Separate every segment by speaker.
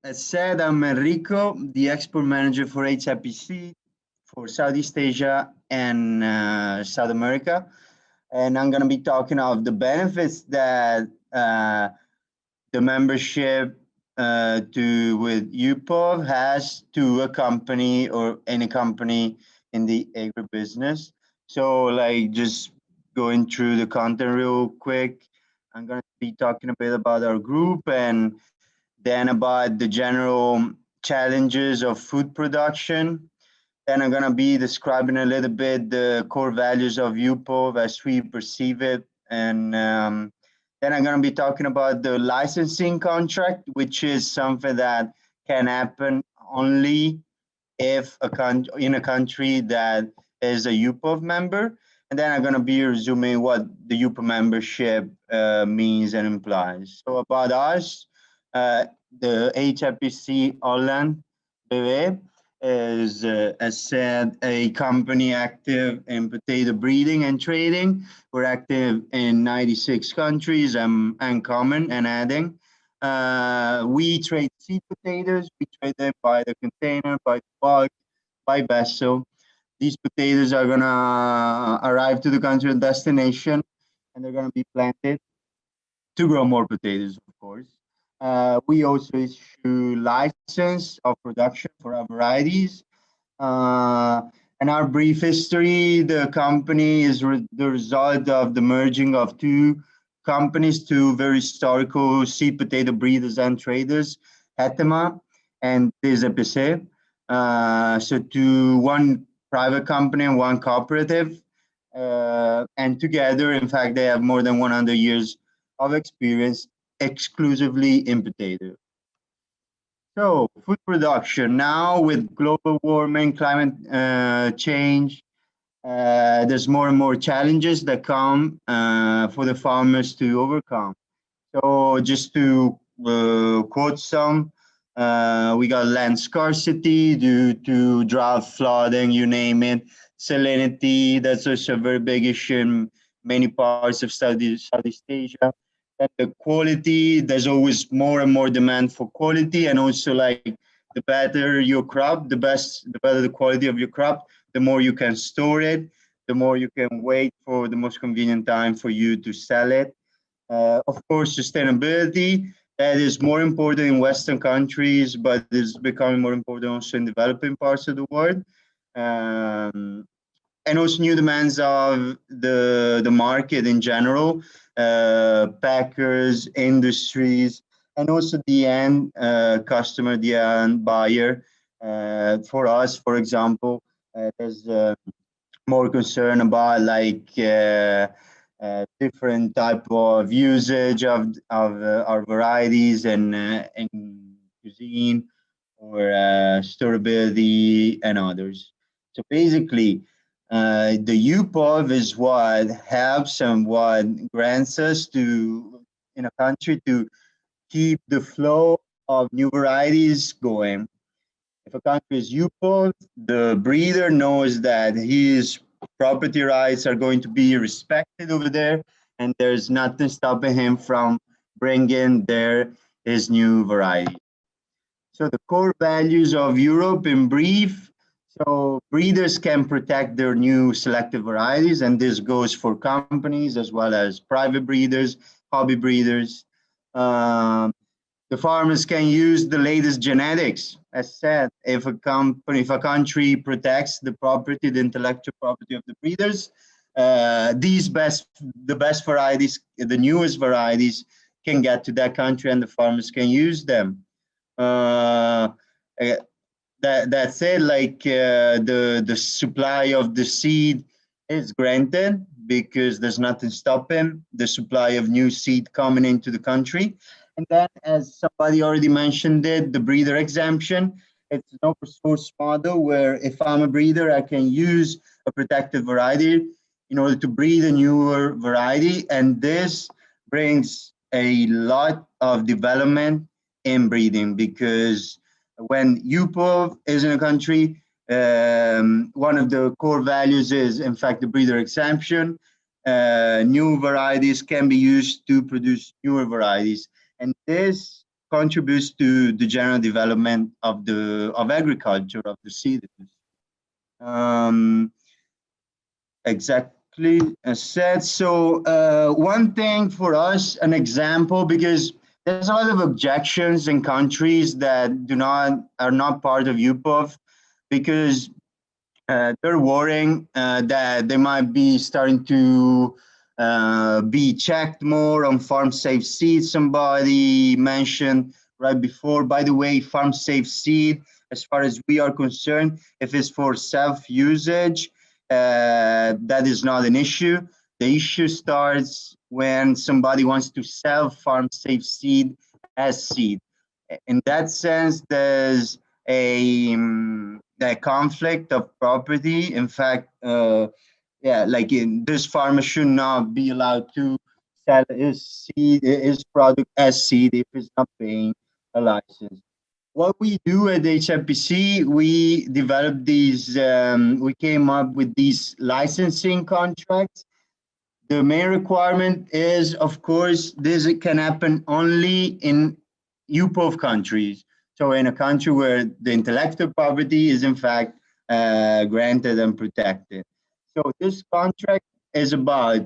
Speaker 1: As said, I'm Enrico, the export manager for HIPC for Southeast Asia and South America. And I'm going to be talking of the benefits that the membership with UPOV has to a company or any company in the agribusiness. So, like, just going through the content real quick, I'm going to be talking a bit about our group and then about the general challenges of food production. Then I'm going to be describing a little bit the core values of UPOV as we perceive it. And then I'm going to be talking about the licensing contract, which is something that can happen only if in a country that is a UPOV member. And then I'm going to be resuming what the UPOV membership means and implies. So about us, the HIPC Holland BV is, as said, a company active in potato breeding and trading. We're active in 96 countries and common and adding. We trade seed potatoes. We trade them by the container, by the bulk, by vessel. These potatoes are going to arrive to the country of destination, and they're going to be planted to grow more potatoes, of course. We also issue license of production for our varieties. And our brief history, the company is the result of the merging of two companies, two very historical seed potato breeders and traders, Hetema and TZPC. So to one private company and one cooperative. And together, in fact, they have more than 100 years of experience exclusively in potato. So food production now with global warming, climate change, there's more and more challenges that come for the farmers to overcome. So just to quote some, we got land scarcity due to drought, flooding, you name it, salinity, that's also a very big issue in many parts of Southeast Asia. And the quality, there's always more and more demand for quality, and also like the better your crop, the better the quality of your crop, the more you can store it, the more you can wait for the most convenient time for you to sell it. Of course, sustainability, that is more important in Western countries, but is becoming more important also in developing parts of the world. And also new demands of the market in general, packers, industries, and also the end customer, the end buyer. For us, for example, there's more concern about like different type of usage of our varieties in cuisine or storability and others. So basically, the UPOV is what helps and what grants us to, in a country, to keep the flow of new varieties going. If a country is UPOV, the breeder knows that his property rights are going to be respected over there, and there's nothing stopping him from bringing his new variety. So the core values of Europe in brief. So breeders can protect their new selected varieties, and this goes for companies as well as private breeders, hobby breeders. The farmers can use the latest genetics. As said, if a country protects the property, the intellectual property of the breeders, the best varieties, the newest varieties, can get to that country, and the farmers can use them. That's it. Like the supply of the seed is granted because there's nothing stopping the supply of new seed coming into the country. And then, as somebody already mentioned it, the breeder exemption. It's an open source model where if I'm a breeder, I can use a protected variety in order to breed a newer variety. And this brings a lot of development in breeding, because when UPOV is in a country, one of the core values is, in fact, the breeder exemption. New varieties can be used to produce newer varieties. And this contributes to the general development of agriculture, of the citizens. Exactly as said. So one thing for us, an example, because there's a lot of objections in countries that are not part of UPOV, because they're worrying that they might be starting to be checked more on farm safe seed. Somebody mentioned right before. By the way, farm safe seed, as far as we are concerned, if it's for self-usage, that is not an issue. The issue starts when somebody wants to sell farm safe seed as seed. In that sense, there's a conflict of property. In fact, like this farmer should not be allowed to sell his product as seed if he's not paying a license. What we do at HIPC, we developed these, we came up with these licensing contracts. The main requirement is, of course, this can happen only in UPOV countries. So in a country where the intellectual property is in fact granted and protected. So this contract is about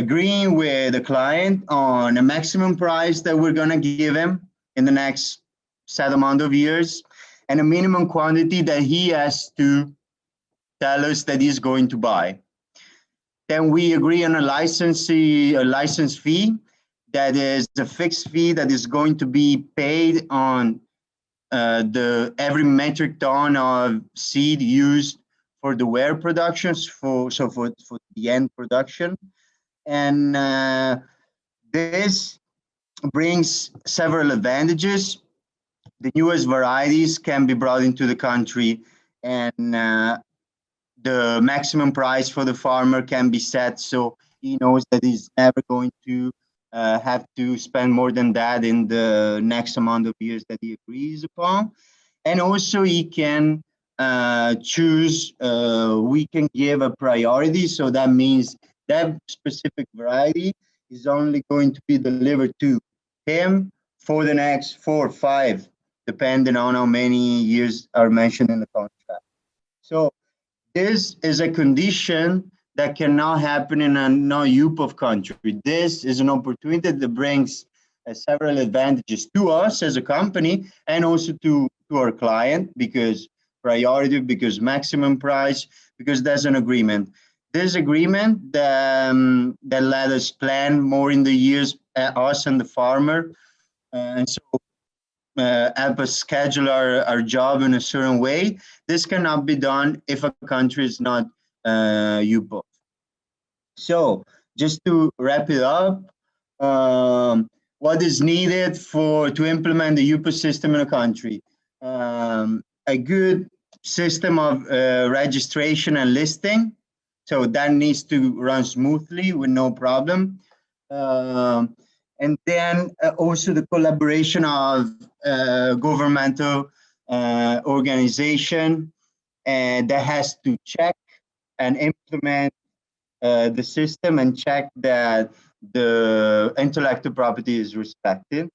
Speaker 1: agreeing with the client on a maximum price that we're going to give him in the next set amount of years, and a minimum quantity that he has to tell us that he's going to buy. Then we agree on a license fee that is a fixed fee that is going to be paid on every metric ton of seed used for the ware productions, for the end production. And this brings several advantages. The newest varieties can be brought into the country, and the maximum price for the farmer can be set so he knows that he's never going to have to spend more than that in the next amount of years that he agrees upon. And also he can choose, we can give a priority. So that means that specific variety is only going to be delivered to him for the next 4 or 5, depending on how many years are mentioned in the contract. So this is a condition that cannot happen in a non-UPOV country. This is an opportunity that brings several advantages to us as a company and also to our client, because priority, because maximum price, because there's an agreement. This agreement that let us plan more in the years, us and the farmer, and so help us schedule our job in a certain way. This cannot be done if a country is not UPOV. So just to wrap it up, what is needed to implement the UPOV system in a country? A good system of registration and listing. So that needs to run smoothly with no problem. And then also the collaboration of governmental organization that has to check and implement the system and check that the intellectual property is respected.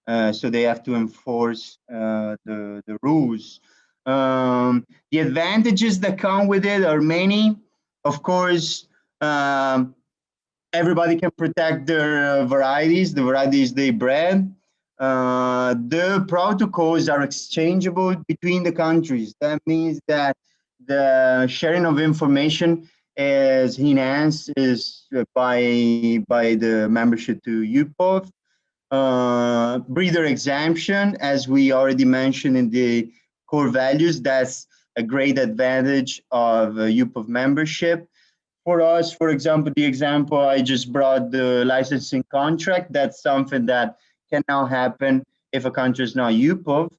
Speaker 1: So they have to enforce the rules. The advantages that come with it are many. Of course, everybody can protect their varieties, the varieties they bred. The protocols are exchangeable between the countries. That means that the sharing of information is enhanced by the membership to UPOV. Breeder exemption, as we already mentioned in the core values, that's a great advantage of UPOV membership. For us, for example, the example I just brought, the licensing contract, that's something that cannot happen if a country is not UPOV.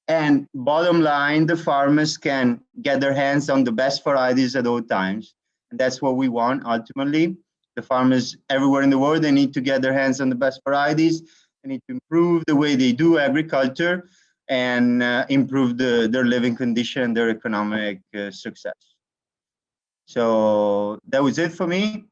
Speaker 1: And bottom line, the farmers can get their hands on the best varieties at all times. And that's what we want ultimately. The farmers everywhere in the world, they need to get their hands on the best varieties. They need to improve the way they do agriculture and improve their living condition, their economic success. So that was it for me.